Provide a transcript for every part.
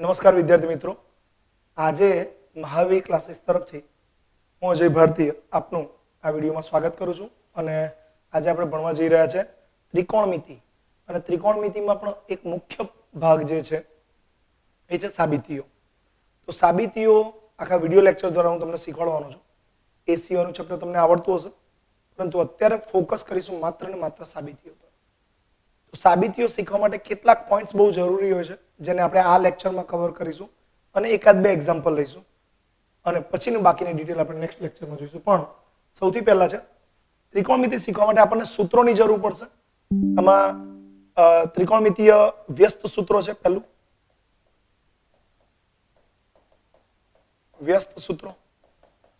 નમસ્કાર વિદ્યાર્થી મિત્રો, આજે મહાવીર ક્લાસીસ તરફથી હું અજય ભારતી આપનું આ વિડીયોમાં સ્વાગત કરું છું અને આજે આપણે ભણવા જઈ રહ્યા છે ત્રિકોણમિતિ અને ત્રિકોણમિતિમાં પણ એક મુખ્ય ભાગ જે છે એ છે સાબિતીઓ. તો સાબિતીઓ આખા વિડીયો લેક્ચર દ્વારા હું તમને શીખવાડવાનો છું. એસીઓ નું ચેપ્ટર તમને આવડતું હશે, પરંતુ અત્યારે ફોકસ કરીશું માત્ર ને માત્ર સાબિતીઓ પર. તો સાબિતીઓ શીખવા માટે કેટલાક પોઈન્ટ્સ બહુ જરૂરી હોય છે જેને આપણે આ લેક્ચરમાં કવર કરીશું અને એકાદ બે એક્ઝામ્પલ લઈશું અને પછીની બાકીની ડિટેલ આપણે નેક્સ્ટ લેક્ચરમાં જોઈશું. પણ સૌથી પહેલા છે ત્રિકોણમિતિ શીખવા માટે આપણને સૂત્રોની જરૂર પડશે. આમાં ત્રિકોણમિતિય વ્યસ્ત સૂત્રો છે. પહેલું વ્યસ્ત સૂત્રો,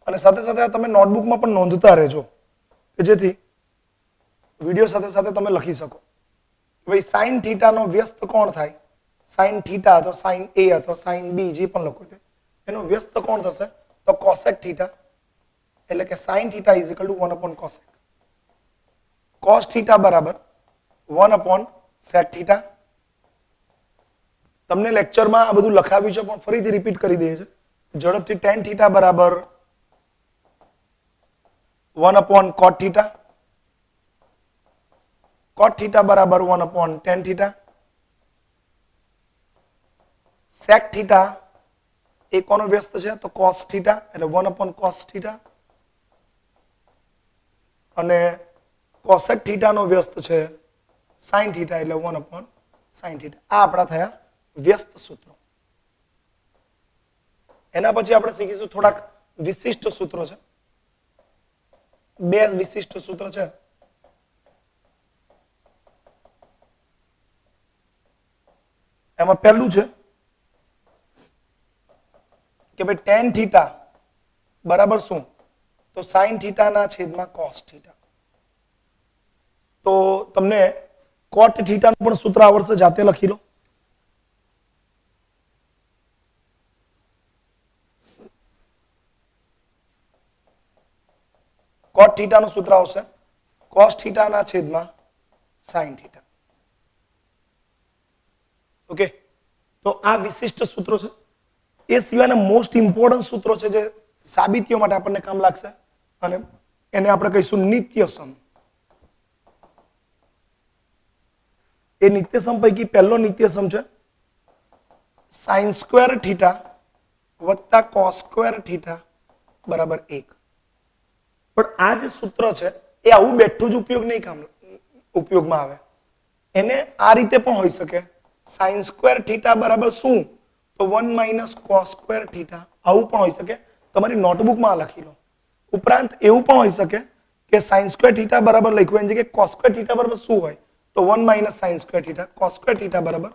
અને સાથે સાથે તમે નોટબુકમાં પણ નોંધતા રહેજો કે જેથી વિડીયો સાથે સાથે તમે લખી શકો. ભાઈ સાઇન થીટા નો વ્યસ્ત કોણ થાય? સાઇન થીટા અથવા સાઇન એ અથવા સાઇન બી જે પણ લખો તે એનો વ્યસ્ત કોણ થશે? તો કોસેક થીટા, એટલે કે sine theta is equal to 1 upon cosec. Cos theta બરાબર 1 અપોન સેક થીટા. તમને લેક્ચરમાં આ બધું લખાવ્યું છે પણ ફરીથી રિપીટ કરી દઈએ છે ઝડપથી. ટેન થીટા બરાબર 1 અપોન કોટ થીટા. cot theta बराबर 1 upon tan theta. sec theta એ કોનો વ્યસ્ત છે? તો cos theta, એટલે 1 अपॉन cos theta. અને cosec theta નો વ્યસ્ત છે sin theta, એટલે 1 अपॉन sin theta. આ આપણા થયા વ્યસ્ત સૂત્રો. એના પછી આપણે શીખીશું થોડાક વિશિષ્ટ સૂત્રો છે. બે વિશિષ્ટ સૂત્ર છે. એમાં પહેલું છે કે ભાઈ tan થીટા બરાબર શું? તો sin થીટા ના છેદમાં cos થીટા. તો તમને cot થીટા નું પણ સૂત્ર આવડશે, જાતે લખી લો. cot થીટા નું સૂત્ર આવશે cos થીટા ના છેદમાં sin થીટા. ઓકે, તો આ વિશિષ્ટ સૂત્રો છે. એ સિવાયના મોસ્ટ ઇમ્પોર્ટન્ટ સૂત્રો છે જે સાબિતીઓ માટે આપણને કામ લાગશે અને એને આપણે કહીશું નિત્યસમ. એ નિત્યસમ પૈકી પહેલો નિત્યસમ છે sin સ્ક્વેર થીટા વત્તા cos સ્ક્વેર થીટા બરાબર 1. પણ આ જે સૂત્ર છે એ આવું બેઠું જ ઉપયોગમાં આવે. એને આ રીતે પણ હોઈ શકે, sin સ્ક્વેર થીટા બરાબર શું? તો 1 માઇનસ cos સ્ક્વેર થીટા. આવું પણ હોઈ શકે, તમારી નોટબુકમાં લખી લો. ઉપરાંત એવું પણ હોઈ શકે કે sin સ્ક્વેર થીટા બરાબર લખ્યું એની જગ્યાએ cos સ્ક્વેર થીટા બરાબર શું હોય? તો 1 minus sin square theta. cos square theta બરાબર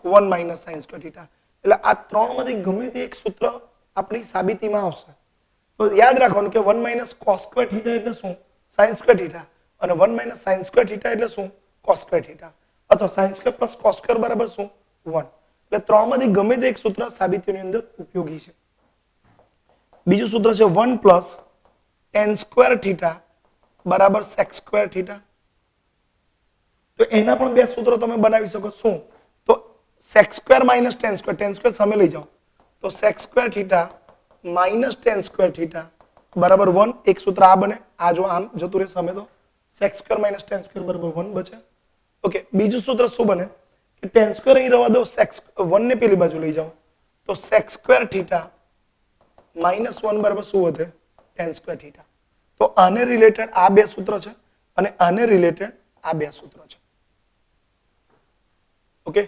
1 માઇનસ sin સ્ક્વેર થીટા. એટલે આ ત્રણમાંથી ગમે તે એક સૂત્ર આપણી સાબિતીમાં આવશે. તો યાદ રાખવાનું કે 1 માઇનસ cos સ્ક્વેર થીટા એટલે શું? sin square theta. અને 1 માઇનસ sin સ્ક્વેર થીટા એટલે શું? cos square theta. અથવા sin square plus cos square બરાબર શું? 1. એટલે ત્રણમાંથી ગમે તે એક સૂત્ર સાબિતીની અંદર ઉપયોગી છે. બીજું સૂત્ર છે 1 પ્લસ tan સ્ક્વેર થીટા બરાબર sec સ્ક્વેર થીટા. તો એના પણ બે સૂત્રો તમે બનાવી શકો. શું? તો sec square minus tan square, tan square સામે લઈ જાઓ તો sec square theta minus tan square theta બરાબર 1. એક સૂત્ર આ બને, આ જો આમ જતું રહે સામે તો sec square minus tan square બરાબર 1 બચે. ઓકે, બીજું સૂત્ર શું બને કે tan સ્ક્વેર અહીં રહેવા દો, sec 1 ને પેલી બાજુ લઈ જાઓ તો sec સ્ક્વેર થીટા માઇનસ 1 બરાબર શું વધે? tan square theta. તો આને રિલેટેડ આ બે સૂત્ર છે અને આને રિલેટેડ આ બે સૂત્ર છે. ઓકે,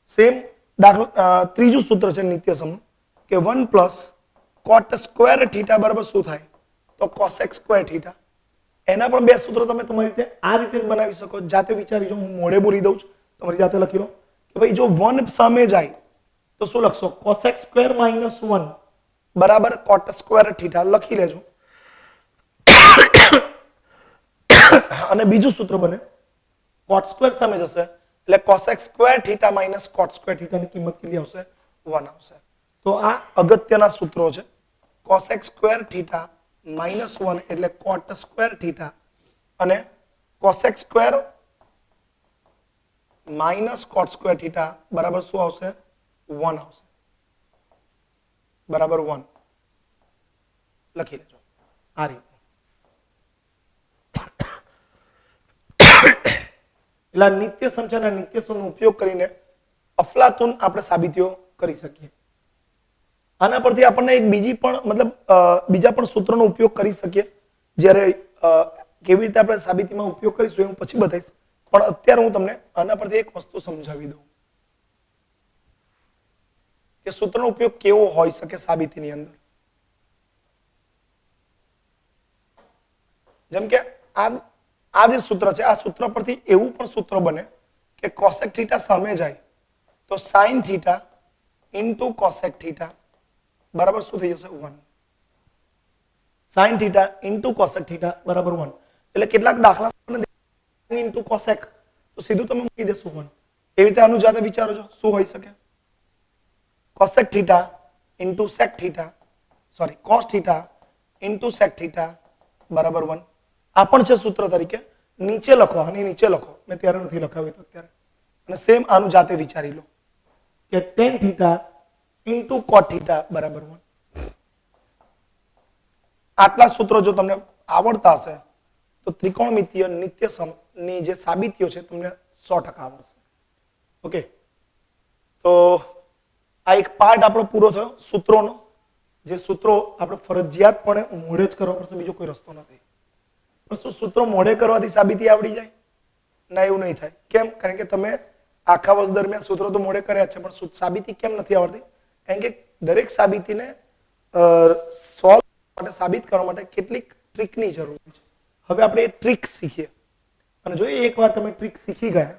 સેમ દાખલા ત્રીજું સૂત્ર છે નિત્યસમનું કે 1 પ્લસ cot સ્ક્વેર થીટા બરાબર શું થાય? તો cosec સ્ક્વેર થીટા. એના પણ બે સૂત્રો તમે તમારી રીતે આ રીતે બનાવી શકો. જાતે વિચારી જો, હું મોડે બોલી દઉં છું, તમારી જાતે લખી લો કે ભાઈ જો 1 સામે જાય તો શું લખશો? cosec સ્ક્વેર માઇનસ 1 બરાબર cot સ્ક્વેર થીટા લખી લેજો. અને બીજું સૂત્ર બને cot સ્ક્વેર સામે જશે એટલે cosec square theta minus cot square theta ની કિંમત કેટલી આવશે? 1 આવશે. તો આ અગત્યના સૂત્રો છે. cosec સ્ક્વેર થીટા માઇનસ 1 એટલે cot સ્ક્વેર થીટા અને cosec square minus cot square theta બરાબર શું આવશે? 1 આવશે બરાબર 1 લખી લેજો આ રીતે. એટલે નિત્ય સમ છે અને નિત્ય સમનો ઉપયોગ કરીને અફલાતુન આપણે સાબિતીઓ કરી શકીએ. આના પરથી આપણને એક બીજી પણ મતલબ બીજા પણ સૂત્રોનો ઉપયોગ કરી શકીએ જ્યારે કેવી રીતે આપણે સાબિતીમાં ઉપયોગ કરીશું હું પછી બતાવીશ, પણ અત્યારે હું તમને આના પરથી એક વસ્તુ સમજાવી દઉં કે સૂત્રનો ઉપયોગ કેવો હોઈ શકે સાબિતીની અંદર. જેમ કે આ જે સૂત્ર છે આ સૂત્ર પરથી એવું પણ સૂત્ર બને કે કોસેક થીટા સામે જાય તો sine theta into cosec theta બરાબર શું થઈ જશે 1. Sine theta into cosec theta બરાબર 1. એટલે કેટલાક દાખલા ઇન્ટુ કોસેક તો સીધું તમે મૂકી દેશો 1. એવી રીતે આનું જાતે વિચારો છો શું હોઈ શકે. Cosec theta into sec theta sorry cos theta into sec theta બરાબર 1. આ પણ છે સૂત્ર તરીકે. નીચે લખો, આની નીચે લખો, મેં ત્યારે નથી લખાવ્યું તો અત્યારે. અને સેમ આનું જાતે વિચારી લો કે tan થીટા ઇન્ટુ કોટ થીટા બરાબર 1. આટલા સૂત્રો જો તમને આવડતા હશે તો ત્રિકોણમિતીય નિત્ય સમની જે સાબિતીઓ છે તમને 100% આવડશે. ઓકે, તો આ એક પાર્ટ આપણો પૂરો થયો સૂત્રોનો. જે સૂત્રો આપણે ફરજિયાતપણે મોઢે જ કરવા પડશે, બીજો કોઈ રસ્તો નથી. પણ શું સૂત્રો મોઢે કરવાથી સાબિતી આવડી જાય? ના, એવું નહીં થાય. કેમ? કારણ કે તમે આખા વર્ષ દરમિયાન સૂત્રો તો મોઢે કર્યા છે, પણ સાબિતી કેમ નથી આવડતી? કારણ કે દરેક સાબિતીને સોલ્વ માટે સાબિત કરવા માટે કેટલીક ટ્રીકની જરૂર છે. હવે આપણે એ ટ્રીક શીખીએ અને જો એકવાર તમે ટ્રીક શીખી ગયા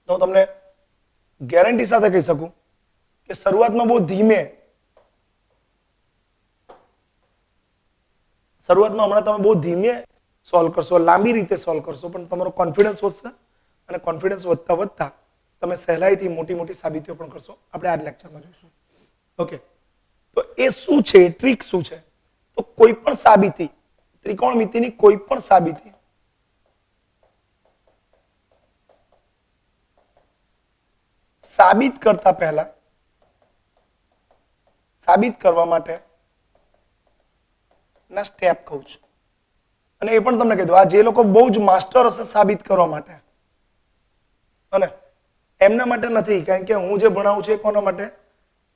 તો તમને ગેરંટી સાથે કહી શકું કે શરૂઆતમાં બહુ ધીમે હમણાં તમે બહુ ધીમે સોલ્વ કરશો, લાંબી રીતે સોલ્વ કરશો, પણ તમારો કોન્ફિડન્સ વધશે અને કોન્ફિડન્સ વધતા વધતા તમે સહેલાઈથી મોટી મોટી સાબિતીઓ પણ કરશો. આપણે આ લેક્ચરમાં જોઈશું. ઓકે, તો એ શું છે, ટ્રીક શું છે? તો કોઈ પણ સાબિતી, ત્રિકોણમિતિની કોઈ પણ સાબિતી સાબિત કરતા પહેલા સાબિત કરવા માટે ના સ્ટેપ કહું છું. અને એ પણ તમને કહી દઉં, આ જે લોકો બહુ જ માસ્ટર હશે સાબિત કરવા માટે, અને એમના માટે નથી, કારણ કે હું જે ભણાવું છું એ કોના માટે?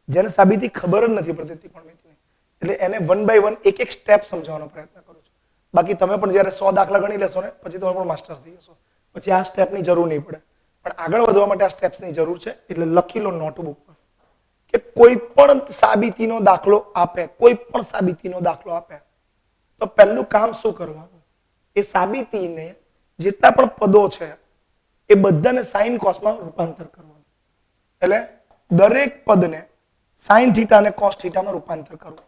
જેને સાબિતી ખબર જ નથી પડતી ત્રિકોણમિતિની, એટલે એને 1 by 1 એક એક સ્ટેપ સમજાવવાનો પ્રયત્ન કરું છું. બાકી તમે પણ જ્યારે 100 દાખલા ગણી લેશો ને પછી તમે પણ માસ્ટર થઈ જશો, પછી આ સ્ટેપની જરૂર નહીં પડે. પણ આગળ વધવા માટે આ સ્ટેપ્સની જરૂર છે. એટલે લખી લો નોટબુક પર કે કોઈ પણ સાબિતીનો દાખલો આપે, કોઈ પણ સાબિતીનો દાખલો આપે તો પહેલું કામ શું કરવાનું? એ સાબિતીને જેટલા પણ પદો છે એ બધાને સાઇન કોસમાં રૂપાંતર કરવાનું. એટલે દરેક પદને સાઇન થીટા અને કોસ થીટામાં રૂપાંતર કરવું.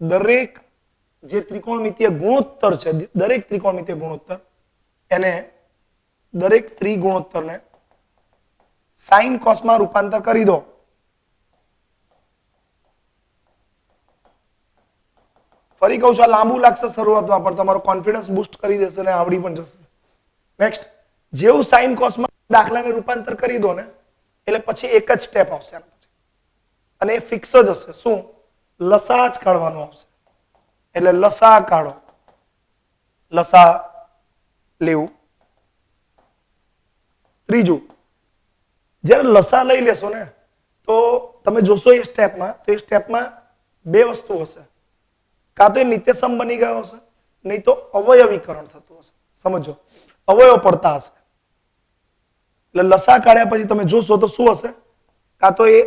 દરેક જે ત્રિકોણમિતીય ગુણોત્તર છે, દરેક ત્રિકોણમિતીય ગુણોત્તર એને દરેક ત્રિગુણોત્તરને સાઇન કોસમાં રૂપાંતર કરી દો. ફરી કહું છું, આ લાંબુ લાગશે શરૂઆતમાં, પણ તમારો કોન્ફિડન્સ બૂસ્ટ કરી દેશે અને આવડી પણ જશે. નેક્સ્ટ, જેવું સાઇન કોસમાં દાખલાને રૂપાંતર કરી દો ને એટલે પછી એક જ સ્ટેપ આવશે અને એ ફિક્સ જ હશે. શું? લસા જ કાઢવાનું આવશે. એટલે લસા કાઢો, લસા લેવું. ત્રીજું, જ્યારે લસા લઈ લેશો ને તો તમે જોશો એ સ્ટેપમાં બે વસ્તુ હશે. કાં તો એ નિત્યસમ બની ગયો હશે, નહીં તો અવયવીકરણ થતું હશે. સમજો, અવયવ પડતા હશે. એટલે લસા કાઢ્યા પછી તમે જોશો તો શું હશે? કાં તો એ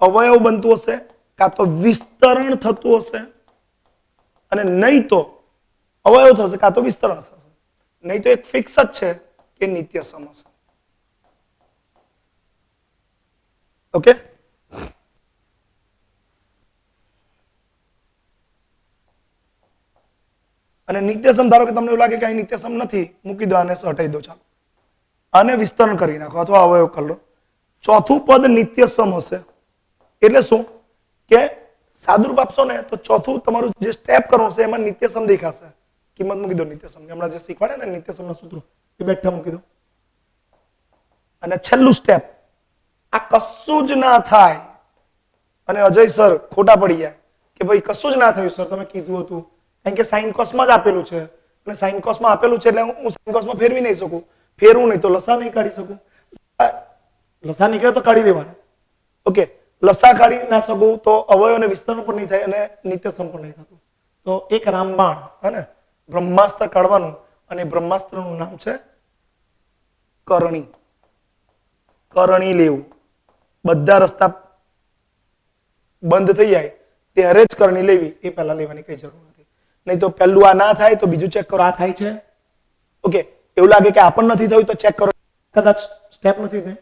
અવયવ બનતું હશે, કાં તો વિસ્તરણ થતું હશે, અને નહીં તો અવયવ થશે કાં તો વિસ્તરણ થશે, નહીં તો એક ફિક્સ જ છે કે નિત્યસમ હશે. ઓકે, અને નિત્યસમ ધારો કે તમને એવું લાગે કે અહીં નિત્યસમ નથી, મૂકી દો, આને હટાવી દો, ચાલો આને વિસ્તરણ કરી નાખો અથવા અવયવ કરી લો. ચોથું પદ નિત્યસમ હશે એટલે શું? કે સાદુરૂપ આપશો ને તો ચોથું તમારું જે સ્ટેપ કરવાનું છે એમાં નિત્યસમ દેખાશે. કિંમત મૂકી દો નિત્યસમની. હમણાં જે શીખવાડે ને નિત્યસમના સૂત્રો એ બેઠા મૂકી દો. અને છેલ્લું સ્ટેપ, આ કશું જ ના થાય અને અજય સર ખોટા પડી જાય કે ભાઈ કશું જ ના થયું સર, તમે કીધું હતું, કારણ કે સાઇન કોસમાં જ આપેલું છે અને સાઇન કોસમાં આપેલું છે એટલે હું સાઇન કોસમાં ફેરવી નહીં શકું, ફેરવું નહીં તો લસા નહીં કાઢી શકું, લસા નીકળે તો કાઢી લેવાનું. ઓકે, લસા કાઢી ના શકું તો અવયવને વિસ્તરણ પણ નહીં થાય અને નિત્યસમ પણ નહીં થતું. તો એક રામબાણ હે બ્રહ્માસ્ત્ર કાઢવાનું અને બ્રહ્માસ્ત્રનું નામ છે કરણી. કરણી લેવું. બધા રસ્તા બંધ થઈ જાય ત્યારે જ કરણી લેવી, એ પહેલા લેવાની કઈ જરૂર નથી. નહીં તો પહેલું આ ના થાય તો બીજું ચેક કરો આ થાય છે. ઓકે, એવું લાગે કે આ પણ નથી થયું તો ચેક કરો કદાચ સ્ટેપ નથી થાય,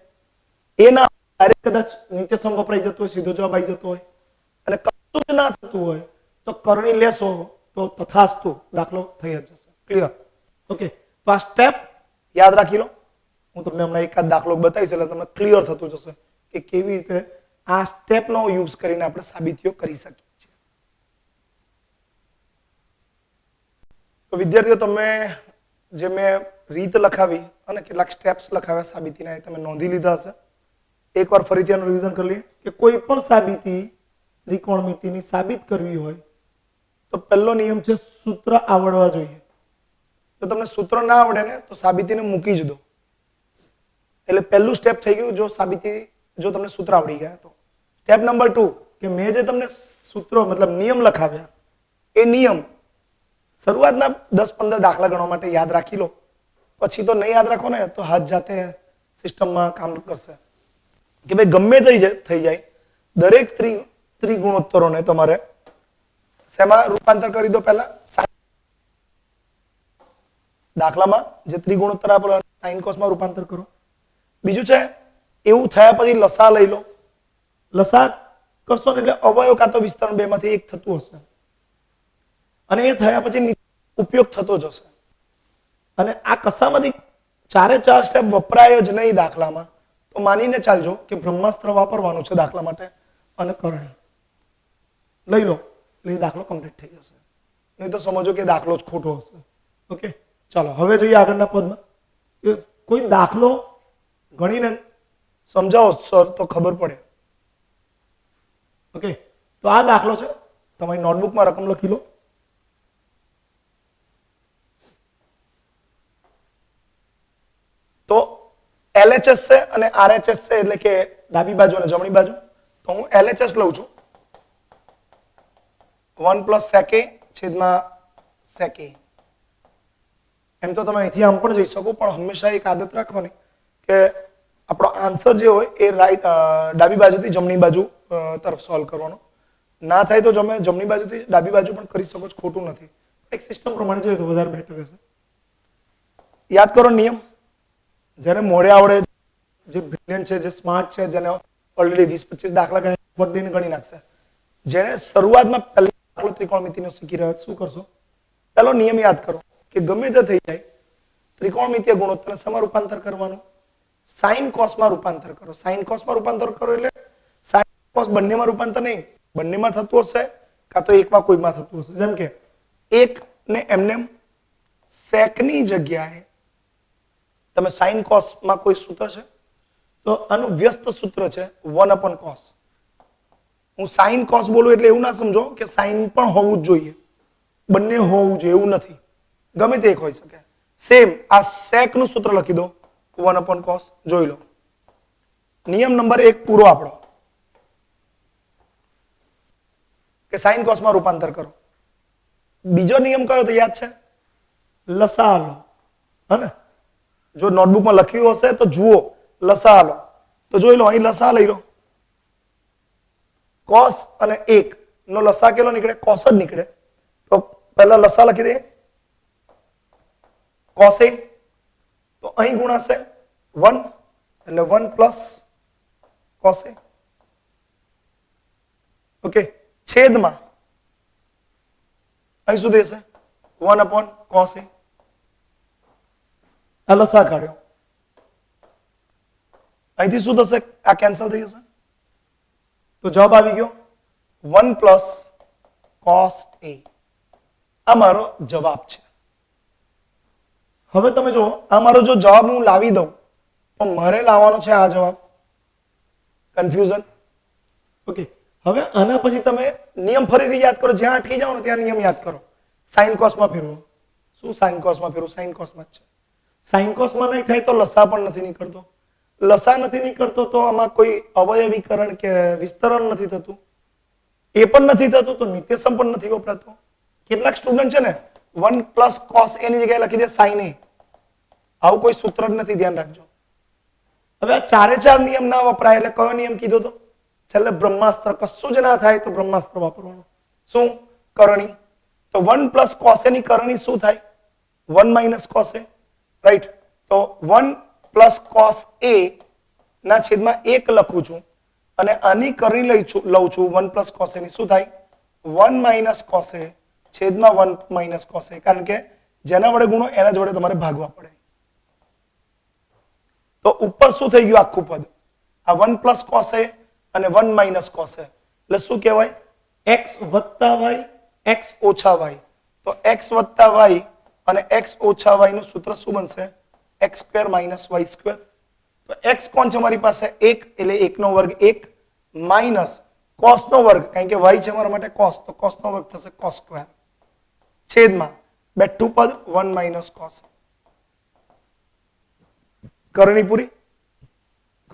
એ ના ડાયરેક્ટ કદાચ નિત્યસમ વપરાઈ જતો હોય, સીધો જવાબ આવી જતો હોય અને કશું જ ના થતું હોય તો કરણી લેશો તો તથાસ્તુ દાખલો થઈ જ જશે. ક્લિયર? ઓકે, તો આ સ્ટેપ યાદ રાખી લો. હું તમને હમણાં એકાદ દાખલો બતાવીશ એટલે તમને ક્લિયર થતું જશે કે કેવી રીતે આ સ્ટેપનો યુઝ કરીને આપણે સાબિતીઓ કરી શકીએ છીએ. તો વિદ્યાર્થીઓ, તમે જે મેં રીત લખાવી અને કેટલાક સ્ટેપ્સ લખાવ્યા સાબિતીના, એ તમે નોંધી લીધા હશે. એકવાર ફરીથી આનું રિવિઝન કરી લઈએ કે કોઈ પણ સાબિતી ત્રિકોણમિતિની સાબિત કરવી હોય તો પહેલો નિયમ છે સૂત્ર આવડવા જોઈએ. જો તમને સૂત્ર ના આવડે ને તો સાબિતીને મૂકી જ દો. એટલે પહેલું સ્ટેપ થઈ ગયું જો સાબિતી, જો તમને સૂત્ર આવડી ગયા તો. સ્ટેપ નંબર 2 કે મેં જે તમને સૂત્રો મતલબ નિયમ લખાવ્યા એ નિયમ શરૂઆતના 10-15 દાખલા ગણવા માટે યાદ રાખી લો. પછી તો નહીં યાદ રાખો ને તો હાથ જાતે સિસ્ટમમાં કામ કરશે કે ભાઈ ગમે થઈ જાય દરેક ત્રિગુણોત્તરોને તમારે શેમાં રૂપાંતર કરી દો. પહેલા દાખલામાં જે ત્રિગુણોત્તર આપેલો સાઇન કોસમાં રૂપાંતર કરો. બીજું છે એવું થયા પછી લસા લઈ લો. લસા કરશો ને એટલે અવયવ કાં તો વિસ્તરણ બે માંથી એક થતું હશે અને એ થયા પછી ઉપયોગ થતો જશે. અને આ કસામાંથી 4 સ્ટેપ વપરાય જ નહીં દાખલામાં તો માનીને ચાલજો કે બ્રહ્માસ્ત્ર વાપરવાનું છે દાખલા માટે અને કરણી લઈ લો એટલે દાખલો કમ્પ્લીટ થઈ જશે. નહીં તો સમજો કે દાખલો જ ખોટો હશે. ઓકે, ચાલો હવે જોઈએ આગળના પદમાં. કોઈ દાખલો ગણીને સમજાવો સર તો ખબર પડે. ઓકે, તો આ દાખલો છે, તમારી નોટબુકમાં રકમ લખી લો. તો LHS છે અને RHS છે એટલે કે ડાબી બાજુ અને જમણી બાજુ. તો હું LHS લઉં છું 1 + sec a છેદમાં sec a. એમ તો તમે અહીંથી આમ પણ જઈ શકો પણ હંમેશા એક આદત રાખવાની કે આપણો આન્સર જે હોય એ રાઈટ ડાબી બાજુથી જમણી બાજુ તરફ સોલ્વ કરવાનો. ના થાય તો તમે જમણી બાજુથી ડાબી બાજુ પણ કરી શકો છો, ખોટું નથી. એક સિસ્ટમ પ્રમાણે જોઈએ તો વધારે બેટર રહેશે. યાદ કરો નિયમ. જેને મોડે આવડે, જે બ્રિલિયન્ટ છે, જે સ્માર્ટ છે, જેને ઓલરેડી 20-25 દાખલા ગણી નાખશે. જેને શરૂઆતમાં પહેલો દાખલો ત્રિકોણમિતિનો શીખી રહ્યા શું કરશો? પહેલો નિયમ યાદ કરો કે ગમે તે થઈ જાય ત્રિકોણમિતિય ગુણોત્તરને શેમાં રૂપાંતર કરવાનું? સાઇન કોસમાં રૂપાંતર કરો. સાઇન કોસમાં રૂપાંતર કરો એટલે સાઇન કોસ બંનેમાં રૂપાંતર નહીં, બંનેમાં થતું હશે કાં તો એકમાં કોઈમાં થતું હશે. જેમ કે એક ને એમને સેકની જગ્યાએ તમે સાઇન કોસમાં કોઈ સૂત્ર છે તો આનું વ્યસ્ત સૂત્ર છે 1/cos. હું સાઇન કોસ બોલું એટલે એવું ના સમજો કે સાઇન પણ હોવું જ જોઈએ, બંને હોવું જોઈએ એવું નથી, ગમે તે એક હોઈ શકે. સેમ આ સેક નું સૂત્ર લખી દો 1/cos. જોઈ લો નિયમ નંબર 1 પૂરો આપણો કે સાઇન કોસમાં રૂપાંતર કરો. બીજો નિયમ કયો તો યાદ છે? લસા લો. હે જો નોટબુકમાં લખ્યું હશે તો જુઓ લસા લો. તો જોઈ લો અહીં લસા લઈ લો. cos અને 1 નો લસા કેટલો નીકળે? cos જ નીકળે. તો પહેલા લસા લખી દઈએ cos a. તો અહીં ગુણાશે 1 એટલે 1 + cos a. ઓકે, છેદમાં અહીં શું દેશે? 1/cos a. આ લસા કાઢ્યો, અહીંથી શું થશે? આ કેન્સલ થઈ જશે. તો જવાબ આવી ગયો 1 + cos a. આ મારો જવાબ છે. હવે તમે જો આ મારો જો જવાબ હું લાવી દઉં પણ મારે લાવવાનો છે આ જવાબ. કન્ફ્યુઝન? ઓકે, હવે આના પછી તમે નિયમ ફરીથી યાદ કરો, જ્યાં અટકી જાઓ ને ત્યાં નિયમ યાદ કરો. સાઇન કોસમાં ફેરવો. શું સાઇન કોસમાં ફેરવું? સાઇન કોસમાં જ છે. સાઇન કોસમાં નહીં થાય તો લસા પણ નથી નીકળતો. લસા નથી નીકળતો તો આમાં કોઈ અવયવીકરણ કે વિસ્તરણ નથી થતું. એ પણ નથી થતું તો નિત્યસમ પણ નથી વપરાતો. કેટલાક સ્ટુડન્ટ છે ને 1 + cos a ની જગ્યાએ લખી દે sin a. આવું કોઈ સૂત્ર જ નથી, ધ્યાન રાખજો. હવે આ ચારે ચાર નિયમ ના વપરાય એટલે કયો નિયમ કીધો તો? છેલ્લે બ્રહ્માસ્ત્ર. કશું જ ના થાય તો બ્રહ્માસ્ત્ર વાપરવાનું. શું? કરણી. તો 1 + cos a ની કરણી શું થાય? 1 - cos a, રાઈટ? તો 1 + cos a ના છેદમાં 1 લખું છું અને આની કરણી લઉં છું 1 + cos a ની. શું થાય? 1 - cos a છેદમાં 1 - cos a. કારણ કે જેના વડે ગુણો એના જોડે તમારે ભાગવા પડે. તો ઉપર શું થઈ ગયું? આખું પદ આ 1 + cos a અને 1 - cos a. એટલે શું કહેવાય? x + y x - y. તો x + y અને x - y નું સૂત્ર શું બનશે? x² - y². તો x કોણ છે મારી પાસે? 1 એટલે 1 નો વર્ગ 1 માઇનસ cos નો વર્ગ, કારણ કે y છે મારા માટે cos, તો cos નો વર્ગ થશે cos². છેદમાં બેઠું પદ 1 - cos. કરણી પૂરી?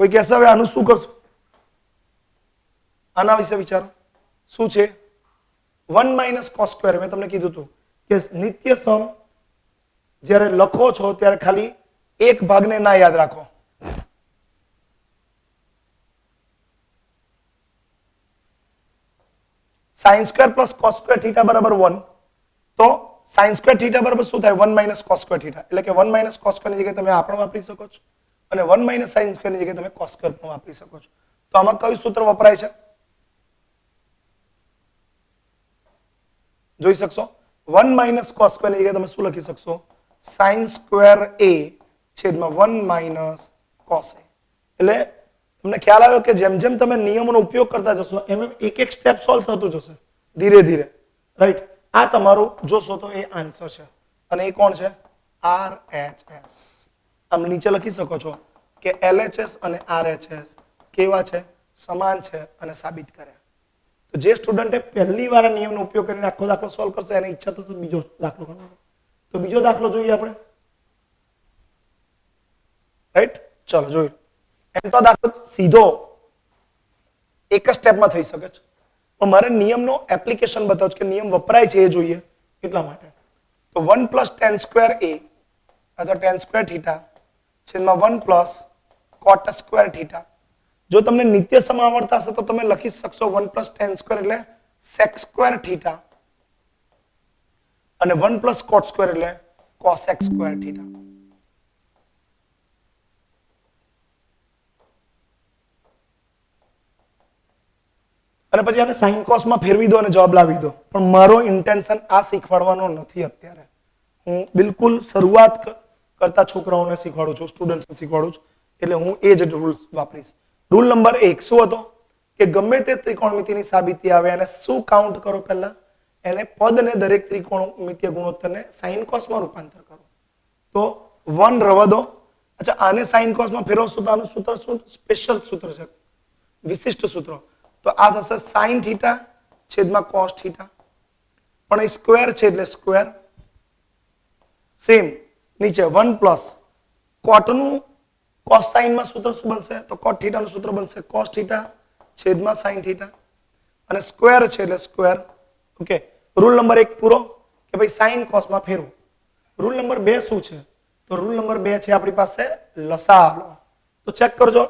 કોઈ કહેશે હવે આનું શું કરશું? આના વિશે વિચારો. શું છે? 1 - cos². મેં તમને કીધું હતું કે નિત્ય સમ જ્યારે લખો છો ત્યારે ખાલી એક ભાગને ના યાદ રાખો. sin² + cos² θ બરાબર 1. તો sin² θ બરાબર શું થાય? 1 - cos² θ. એટલે કે 1 - cos² ની જગ્યાએ તમે આ પણ વાપરી શકો છો અને 1 - sin² ની જગ્યાએ તમે cos² પણ વાપરી શકો છો. તો આમાં કયું સૂત્ર વપરાય છે? જોઈ શકશો. 1 - cos² ની જગ્યાએ તમે શું લખી શકશો? sin² a છેદમાં 1 - cos a. એટલે તમને ખ્યાલ આવ્યો કે જેમ જેમ તમે નિયમોનો ઉપયોગ કરતા જશો એમ એમ એક એક સ્ટેપ સોલ્વ થતું જશે ધીરે ધીરે, રાઈટ? આ તમારું જોશો તો એ આન્સર છે. અને એ કોણ છે? RHS. આમ નીચે લખી શકો છો કે LHS અને RHS કેવા છે? સમાન છે અને સાબિત કર્યા. તો જે સ્ટુડન્ટે પહેલી વાર આ નિયમનો ઉપયોગ કરીને આખો દાખલો સોલ્વ કરશે એને ઈચ્છા થશે બીજો દાખલો કરવાનો. તો બીજો દાખલો જોઈએ આપણે, રાઈટ? ચલો જોયું. એમ તો દાખલો સીધો એક જ સ્ટેપમાં થઈ શકે છે પણ મારે નિયમનો એપ્લિકેશન બતાવું કે નિયમ વપરાય છે એ જોઈએ એટલા માટે. તો 1 + tan² a અથવા tan² θ છેદમાં 1 + cot² θ. જો તમને નિત્ય સમ આવડતા હશે તો તમે લખી શકશો 1 + tan² એટલે sec² θ અને 1 + cot² એટલે cosec² θ. અને પછી આને સાઇન કોસમાં ફેરવી દો અને જવાબ લાવી દો. પણ મારો ઇન્ટેન્શન આ શીખવાડવાનો નથી અત્યારે. હું બિલકુલ શરૂઆત કરતા છોકરાઓને શીખવાડું છું, સ્ટુડન્ટ્સને શીખવાડું છું. એટલે હું એ જ રૂલ્સ વાપરીશ. રૂલ નંબર 1 શું હતો? કે ગમે તે ત્રિકોણમિતિની સાબિતી આવે અને શું કાઉન્ટ કરો? પહેલા એને પદને દરેક ત્રિકોણમિતિય ગુણોત્તરને સાઇન કોસમાં રૂપાંતર કરો. તો 1 રવા દો. અચ્છા, આને સાઇન કોસમાં ફેરવશો તો આનું સૂત્ર શું? સ્પેશિયલ સૂત્ર છે, વિશિષ્ટ સૂત્ર. તો આ થશે sin θ છેદમાં cos θ. પણ એ સ્ક્વેર છે એટલે સ્ક્વેર. સેમ નીચે 1 + cot નું cos sin માં સૂત્ર શું બનશે? તો cot θ નું સૂત્ર બનશે cos θ છેદમાં sin θ અને સ્ક્વેર છે એટલે સ્ક્વેર. ઓકે, રૂલ નંબર 1 પૂરો કે ભાઈ સાઇન કોસમાં ફેરવું. રૂલ નંબર 2 શું છે? તો રૂલ નંબર 2 છે આપણી પાસે લસા લો. તો ચેક કરજો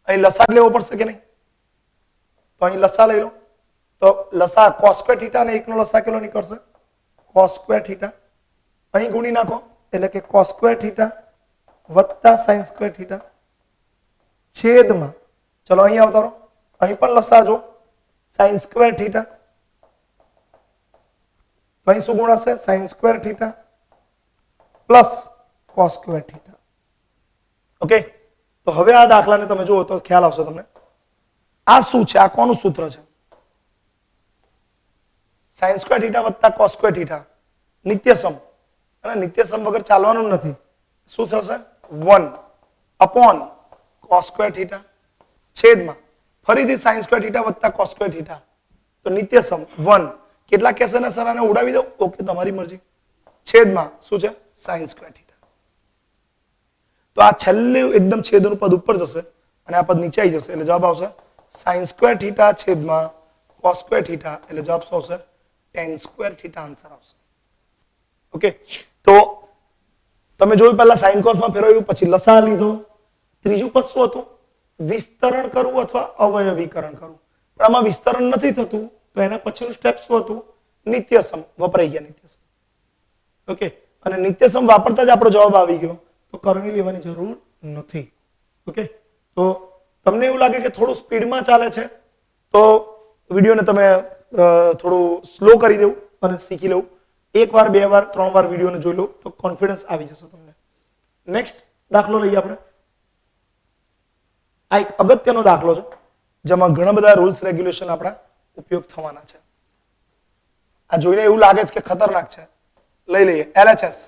અહીં લસા લેવો પડશે કે નહીં. તો અહીં લસા લઈ લો. તો લસા cos² θ અને 1 નો લસા કેટલો નીકળશે? cos² θ. અહીં ગુણી નાખો એટલે કે cos² θ વત્તા sin² θ છેદમાં, ચલો અહીં આવતા રહો, અહીં પણ લસા જો sin² θ. તો અહીં શું ગુણાશે? sin² θ plus cos² θ. ઓકે, તો હવે આ દાખલાને તમે જુઓ તો ખ્યાલ આવશે તમને. આ શું છે? આ કોનું સૂત્ર છે? sin² θ વત્તા cos² θ નિત્યસમ. અને નિત્યસમ વગર ચાલવાનું નથી. શું થશે? 1 अपॉन cos સ્ક્વેર થીટા છેદમાં ફરીથી sin સ્ક્વેર થીટા વત્તા cos સ્ક્વેર થીટા તો નિત્યસમ 1 કેટલા કહેશે ને સર આને ઉડાવી દો ઓકે તમારી મરજી છેદમાં શું છે sin સ્ક્વેર થીટા તો આ છેલ્લે એકદમ છેદનું પદ ઉપર જશે અને આ પદ નીચે આવી જશે એટલે જવાબ આવશે sin સ્ક્વેર થીટા છેદમાં cos સ્ક્વેર થીટા એટલે જવાબ શું આવશે tan સ્ક્વેર થીટા આન્સર આવશે ઓકે તો તમે જોયું પહેલા sin cos માં ફેરવ્યું પછી લસા લીધો ત્રીજું પદ શું હતું વિસ્તરણ કરવું અથવા અવયવીકરણ કરવું પણ આમાં વિસ્તરણ નથી થતું તો એના પછીનું સ્ટેપ શું હતું નિત્યસમ વપરાઈ ગયા નિત્યસમ ઓકે અને નિત્યસમ વાપરતા જ આપણો જવાબ આવી ગયો તો કરણી લેવાની જરૂર નથી ઓકે તો તમને એવું લાગે કે થોડું સ્પીડમાં ચાલે છે તો વિડીયોને તમે થોડું સ્લો કરી દેવું અને શીખી લેવું એક વાર બે વાર ત્રણ વાર વિડીયોને જોઈ લો તો કોન્ફિડન્સ આવી જશે તમને નેક્સ્ટ દાખલો લઈએ આપણે આ એક અગત્યનો દાખલો છે જેમાં ઘણા બધા રૂલ્સ રેગ્યુલેશન આપણા ઉપયોગ થવાના છે આ જોઈને એવું લાગે છે કે ખતરનાક છે લઈ લઈએ LHS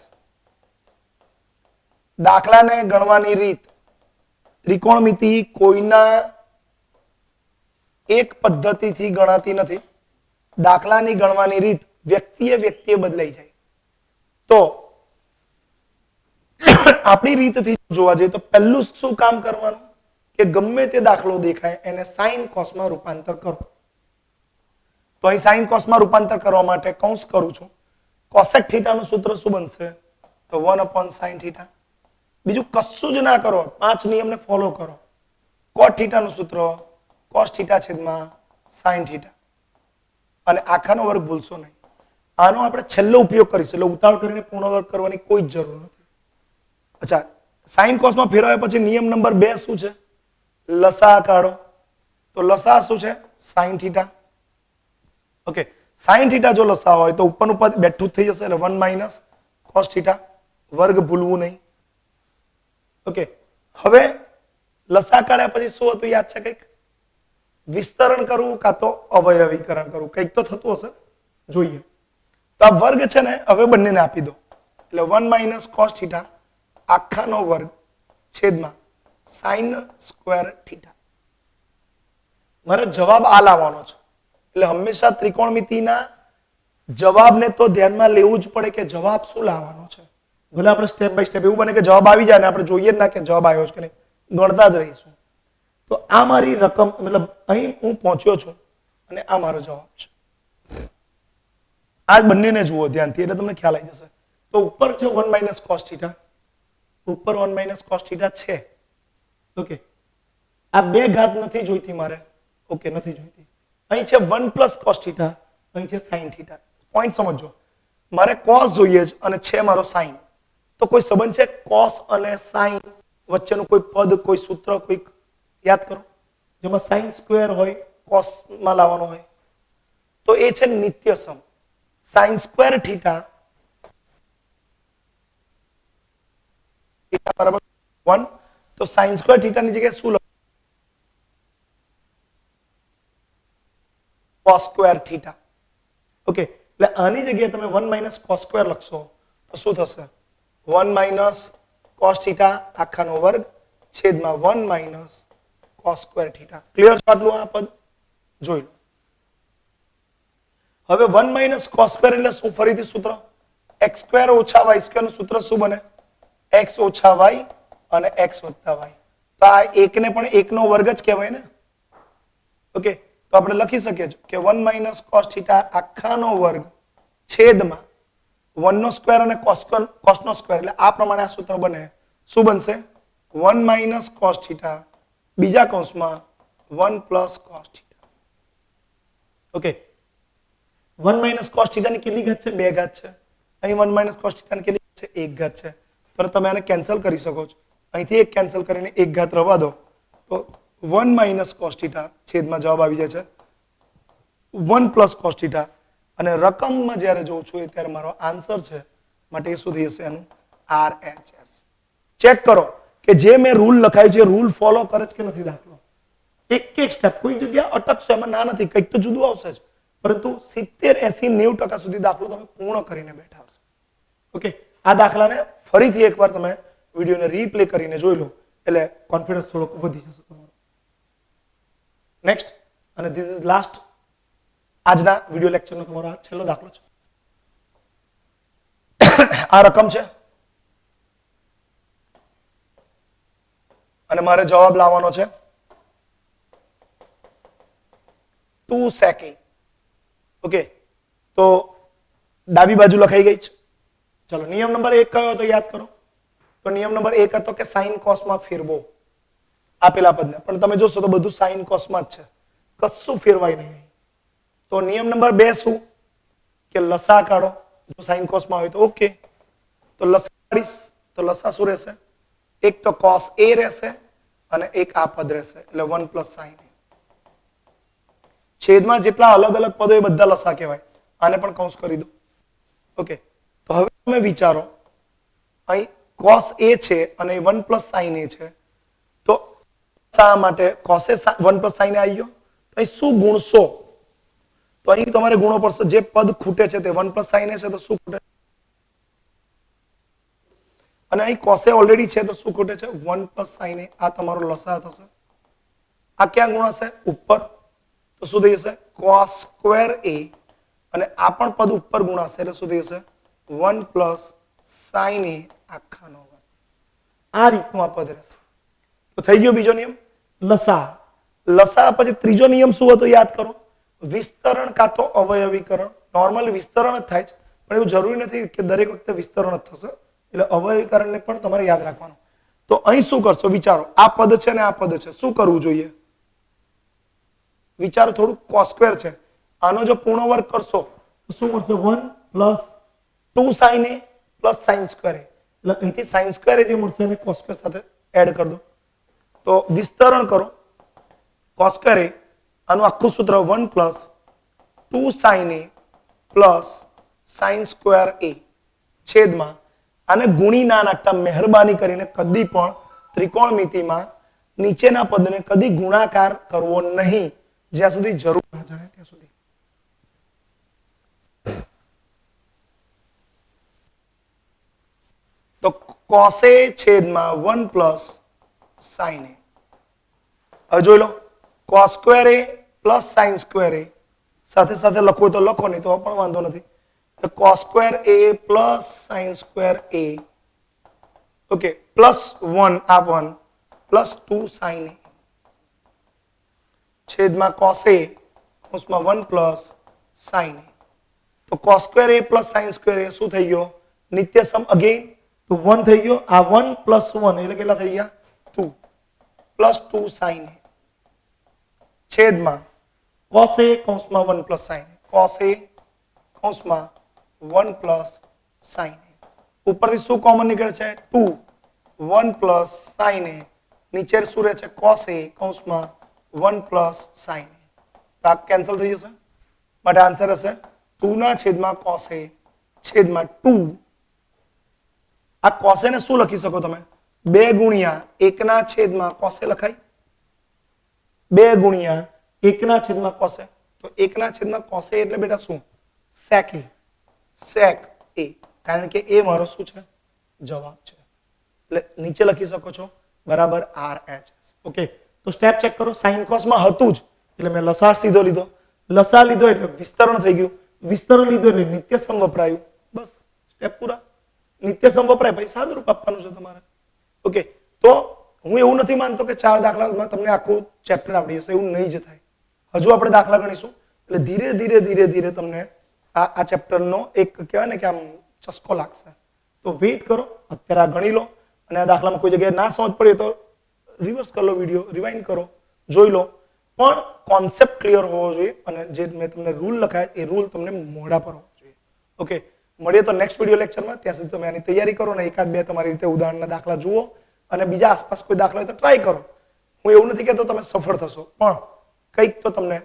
દાખલાને ગણવાની રીત ત્રિકોણમિતિ કોઈના એક પદ્ધતિથી ગણાતી નથી દાખલાની ગણવાની રીત વ્યક્તિએ બદલાઈ જાય તો આપણી રીતથી જોવા જઈએ તો પહેલું શું કામ કરવાનું કે ગમે તે દાખલો દેખાય એને sin cos માં રૂપાંતર કરો તો અહીં sin cos માં રૂપાંતર કરવા માટે કૌંસ કરું છું cosec θ નું સૂત્ર શું બનશે તો 1/sin θ બીજું કશું જ ના કરો 5 નિયમને ફોલો કરો cot θ નું સૂત્ર cos θ છેદમાં sin θ અને આખાનો વર્ગ ભૂલશો નહીં આનો આપણે છેલ્લો ઉપયોગ કરીશું એટલે ઉતાવળ કરીને પૂર્ણ વર્ગ કરવાની કોઈ જ જરૂર નથી અચ્છા sin cos માં ફેરવ્યા પછી નિયમ નંબર 2 શું છે લસા કાઢો તો લસા શું છે sin θ ઓકે sin θ જો લસા હોય તો ઉપરનું પદ બેઠું થઈ જશે એટલે 1 - cos θ વર્ગ ભૂલવું નહીં ઓકે હવે લસા કાઢ્યા પછી શું હતું યાદ છે કંઈક વિસ્તરણ કરવું કાં તો અવયવીકરણ કરવું કંઈક તો થતું હશે જોઈએ તો આ વર્ગ છે ને હવે બંનેને આપી દો એટલે 1 - cos θ આખાનો વર્ગ છેદમાં sin સ્ક્વેર θ મારે જવાબ આ લાવવાનો છે એટલે હંમેશા ત્રિકોણમિતિના જવાબને તો ધ્યાનમાં લેવું જ પડે કે જવાબ શું લાવવાનો છે ભલે આપણે સ્ટેપ બાય સ્ટેપ એવું બને કે જવાબ આવી જાય ને આપણે જોઈએ જ ના કે જવાબ આવ્યો છે કે નહીં ગણતા જ રહીશું તો આ મારી રકમ મતલબ અહીં હું પહોંચ્યો છું અને આ મારો જવાબ છે આ બંનેને જુઓ ધ્યાનથી એટલે તમને ખ્યાલ આવી જશે તો ઉપર છે 1 - cos θ ઉપર 1 - cos θ છે ઓકે આ બે ઘાત નથી જોઈતી મારે ઓકે નથી જોઈતી અહીં છે 1 + cos θ અહીં છે sin θ પોઈન્ટ સમજો મારે cos જોઈએ છે અને છે મારો sin તો કોઈ સંબંધ છે cos અને sin વચ્ચેનું કોઈ પદ કોઈ સૂત્ર કોઈ યાદ કરો જેમાં sin સ્ક્વેર હોય cos માં લાવવાનો હોય તો એ છે નિત્યસમ sin સ્ક્વેર θ બરાબર 1 તો sin સ્ક્વેર θ ની જગ્યાએ શું લખો cos સ્ક્વેર θ ઓકે એટલે આની જગ્યાએ તમે 1 - cos સ્ક્વેર લખશો તો શું થશે 1 - cos θ આખાનો વર્ગ છેદમાં 1 - cos સ્ક્વેર θ ક્લિયર છે આટલું આ પદ જોઈ લો હવે 1 - cos સ્ક્વેર એટલે શું ફરીથી સૂત્ર x² - y² નું સૂત્ર શું બને x - y અને x + y તો આ એકને પણ એકનો વર્ગ જ કહેવાય ને ઓકે તો આપણે લખી શકીએ કે 1 - cos θ આખાનો વર્ગ છેદમાં 1 નો સ્ક્વેર અને cos નો સ્ક્વેર એટલે આ પ્રમાણે આ સૂત્ર બને શું બનશે 1 - cos θ બીજા કૌંસમાં 1 + cos θ ઓકે 1 - cos θ ની કેટલી ઘાત છે બે ઘાત છે અહીં 1 - cos θ ની કેટલી ઘાત છે એક ઘાત છે તો તમે આને કેન્સલ કરી શકો છો અહીંથી એક કેન્સલ કરીને એક ઘાત રવા દો તો 1 - cos θ છેદમાં જવાબ આવી જાય છે 1 + cos θ અને રકમમાં જ્યારે જોઉં છું ત્યારે મારો આન્સર છે માટે શું થઈ જશે એનું RHS ચેક કરો કે જે મેં રૂલ લખાયું છે રૂલ ફોલો કરે છે કે નથી દાખલો એક એક સ્ટેપ કોઈ જગ્યા અટકશો એમાં ના નથી કંઈક તો જુદું આવશે જ પરંતુ 70 80 90% સુધી દાખલો તમે પૂર્ણ કરીને બેઠા હશો ઓકે આ દાખલાને ફરીથી એકવાર તમે વિડીયોને રીપ્લે કરીને જોઈ લો એટલે કોન્ફિડન્સ થોડોક વધી જશે તમારો. નેક્સ્ટ, અને ધીસ ઇઝ લાસ્ટ આજના વિડિયો લેક્ચરનો તમારો આ છેલ્લો દાખલો છે. આ રકમ છે અને મારે જવાબ લાવવાનો છે 2 સેકન્ડ. ઓકે, તો ડાબી બાજુ લખાઈ ગઈ છે. ચલો, નિયમ નંબર 1 કયો હતો યાદ કરો. તો નિયમ નંબર 1 હતો કે સાઇન કોસમાં ફેરવો આપેલા પદને, પણ તમે જોશો તો બધું સાઇન કોસમાં જ છે, કશું ફેરવાય નહીં. તો નિયમ નંબર 2 શું કે લસા કાઢો. જો સાઇન કોસમાં હોય તો ઓકે, તો લસા કાઢીશ તો લસા શું રહેશે? એક તો cos a રહેશે અને એક આ પદ રહેશે, એટલે 1 + sin a. છેદમાં જેટલા અલગ અલગ પદો એ બધા લસા કહેવાય. આને પણ કૌંસ કરી દો. ઓકે, તો હવે તમે વિચારો, અહીં cos a છે અને 1 + sin a છે, તો શા માટે cos a 1 + sin a આવી ગયો? તો અહીં શું ગુણશો? તો અહીં તમારે ગુણો પડશે. જે પદ ખૂટે છે તે 1 + sin a છે, તો શું ખૂટે? અને અહીં cos a ઓલરેડી છે, તો શું ખૂટે છે? 1 + sin a. આ તમારો લસા થશે. આ ક્યાં ગુણાશે? ઉપર. તો શું થઈ જશે? cos square a. અને આ પણ પદ ઉપર ગુણાશે, એટલે શું થઈ જશે? 1 + sin a આખાનો વર્ગ. આ રીતનું આ પદ રહેશે. તો થઈ ગયો બીજો નિયમ લસા. લસા પછી ત્રીજો નિયમ શું હતો યાદ કરો? વિસ્તરણ કાં તો અવયવીકરણ. નોર્મલી વિસ્તરણ જ થાય છે, પણ એવું જરૂરી નથી કે દરેક વખતે વિસ્તરણ જ થશે, એટલે અવયવીકરણને પણ તમારે યાદ રાખવાનું. તો અહીં શું કરશો વિચારો. આ પદ છે ને આ પદ છે, શું કરવું જોઈએ? વિચારો થોડું. cos square છે, આનો જો પૂર્ણ વર્ગ કરશો તો શું મળશે? 1 + 2 sin a + sin square a. એટલે અહીંથી sin square a જે મળશે એને cos square સાથે એડ કરી દો. તો વિસ્તરણ કરો cos square a, આનું આખું સૂત્ર 1 + 2 sin a + sin square a છેદમાં, આને ગુણી ના નાખતા મહેરબાની કરીને કદી પણ ત્રિકોણમિતિમાં નીચેના પદને કદી ગુણાકાર કરવો નહીં, જ્યાં સુધી જરૂર ના જણાય ત્યાં સુધી. તો cos a છેદમાં 1 + sin a. હવે જોઈ લો, cos square a + sin square a સાથે સાથે લખો તો લખો, નહીં તો પણ વાંધો નથી. તો cos square a + sin square a, okay, +1 આ 1 + 2 sin a છેદમાં cos a કૌંસમાં 1 + sin a. તો cos square a + sin square a શું થઈ ગયો? નિત્ય સમ અગેન. તો 1 થઈ ગયો. આ 1 + 1 એટલે કેટલા થઈ ગયા? 2 + 2 sin a છેદમાં cos a કૌંસમાં 1 + sin a. cos a કૌંસમાં 1 + sin a. ઉપરથી શું કોમન નીકળે છે? 2 1 + sin a. નીચે શું રહે છે? cos a કૌંસમાં 1 + sin a. તો આ કેન્સલ થઈ જશે, માટે આન્સર હશે 2 ના છેદમાં cos a છેદમાં 2. આ cos a ને શું લખી શકો તમે? 2 ગુણ્યા 1 ના છેદમાં cos a લખાય. 2 ગુણ્યા 1 ના છેદમાં cos a. તો 1 ના છેદમાં cos a એટલે બેટા શું? sec a. sec a, કારણ કે એ મારો શું છે? જવાબ છે. એટલે નીચે લખી શકો છો બરાબર RHS. ઓકે, તો સ્ટેપ ચેક કરો. સાઇન કોસમાં હતું જ, એટલે મેં લસા સીધો લીધો. લસા લીધો એટલે વિસ્તરણ થઈ ગયું. વિસ્તરણ લીધો એટલે નિત્યસમ વપરાયું. બસ સ્ટેપ પૂરા. નિત્યસમ વપરાય પછી સાદુરૂપ આપવાનું છે તમારે. ઓકે, તો હું એવું નથી માનતો કે 4 દાખલામાં તમને આખું ચેપ્ટર આવડી જશે, એવું નહીં જ થાય. હજુ આપણે દાખલા ગણીશું, એટલે ધીરે ધીરે ધીરે ધીરે તમને આ ચેપ્ટરનો એક કહેવાય ને કે આમ ચસ્કો લાગશે. તો વેઇટ કરો, અત્યારે આ ગણી લો, અને આ દાખલામાં કોઈ જગ્યાએ ના સમજ પડે તો રિવર્સ કરી લો વિડીયો, રિવાઇન્ડ કરો, જોઈ લો. પણ કોન્સેપ્ટ ક્લિયર હોવો જોઈએ, અને જે મેં તમને રૂલ લખાય એ રૂલ તમને મોઢા પર હોવો જોઈએ. ઓકે, મળીએ તો નેક્સ્ટ વિડીયો લેક્ચરમાં. ત્યાં સુધી તમે આની તૈયારી કરો ને એકાદ બે તમારી રીતે ઉદાહરણના દાખલા જુઓ, અને બીજા આસપાસ કોઈ દાખલા હોય તો ટ્રાય કરો. હું એવું નથી કહેતો તમે સફળ થશો, પણ કંઈક તો તમને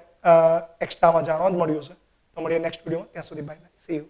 એક્સ્ટ્રામાં જાણવા જ મળ્યું છે. તો મળીએ નેક્સ્ટ વિડીયોમાં. ત્યાં સુધી બાય બાય, સી યુ.